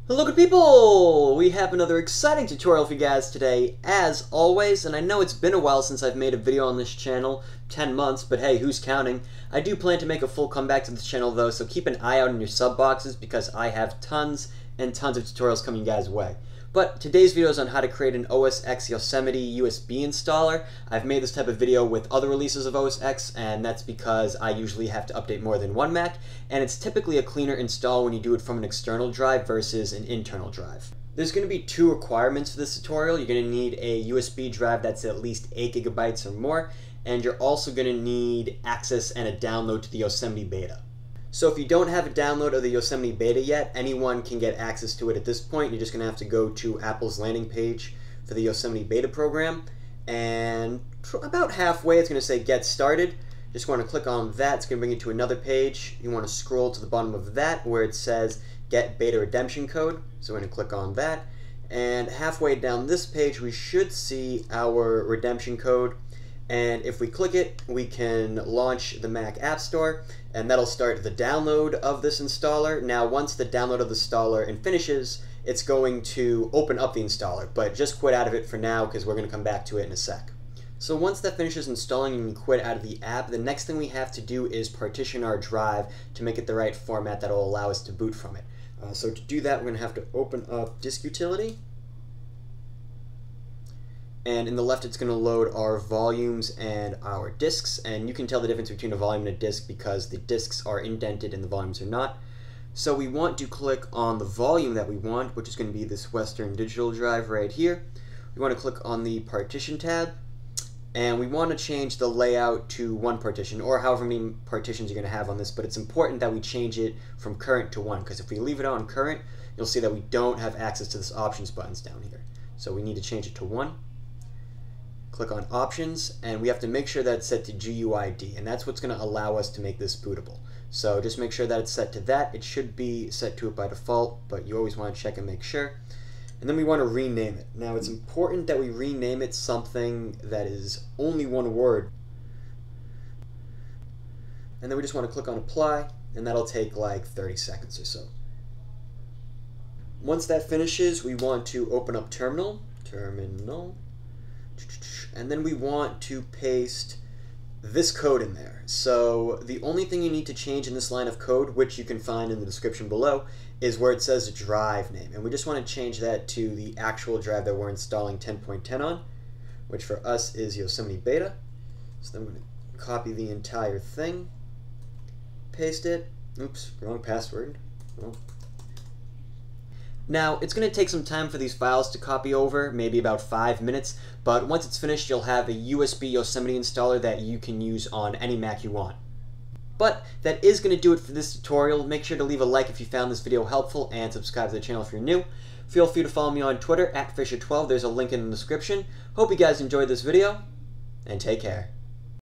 Hello good people! We have another exciting tutorial for you guys today, as always, and I know it's been a while since I've made a video on this channel, 10 months, but hey, who's counting? I do plan to make a full comeback to this channel though, so keep an eye out in your sub boxes because I have tons and tons of tutorials coming you guys' way. But today's video is on how to create an OS X Yosemite USB installer. I've made this type of video with other releases of OS X, and that's because I usually have to update more than one Mac, and it's typically a cleaner install when you do it from an external drive versus an internal drive. There's going to be two requirements for this tutorial. You're going to need a USB drive that's at least 8 GB or more, and you're also going to need access and a download to the Yosemite Beta. So if you don't have a download of the Yosemite Beta yet, anyone can get access to it at this point. You're just going to have to go to Apple's landing page for the Yosemite Beta program, and about halfway it's going to say Get Started. Just want to click on that. It's going to bring you to another page. You want to scroll to the bottom of that where it says Get Beta Redemption Code. So we're going to click on that, and halfway down this page we should see our redemption code. And if we click it, we can launch the Mac App Store, and that'll start the download of this installer. Now, once the download of the installer finishes, it's going to open up the installer, but just quit out of it for now because we're going to come back to it in a sec. So once that finishes installing and you quit out of the app, the next thing we have to do is partition our drive to make it the right format that will allow us to boot from it. So to do that, we're going to have to open up Disk Utility. And in the left, it's going to load our volumes and our disks. And you can tell the difference between a volume and a disk because the disks are indented and the volumes are not. So we want to click on the volume that we want, which is going to be this Western Digital drive right here. We want to click on the Partition tab. And we want to change the layout to one partition, or however many partitions you're going to have on this. But it's important that we change it from current to one, because if we leave it on current, you'll see that we don't have access to this options buttons down here. So we need to change it to 1. Click on Options, and we have to make sure that it's set to GUID, and that's what's going to allow us to make this bootable. So just make sure that it's set to that. It should be set to it by default, but you always want to check and make sure. And then we want to rename it. Now it's important that we rename it something that is only one word. And then we just want to click on Apply, and that'll take like 30 seconds or so. Once that finishes, we want to open up Terminal, and then we want to paste this code in there. So the only thing you need to change in this line of code, which you can find in the description below, is where it says drive name. And we just want to change that to the actual drive that we're installing 10.10 on, which for us is Yosemite Beta. So then I'm going to copy the entire thing, paste it. Oops, wrong password. Well, now, it's going to take some time for these files to copy over, maybe about 5 minutes, but once it's finished, you'll have a USB Yosemite installer that you can use on any Mac you want. But that is going to do it for this tutorial. Make sure to leave a like if you found this video helpful, and subscribe to the channel if you're new. Feel free to follow me on Twitter @Fisher12. There's a link in the description. Hope you guys enjoyed this video, and take care.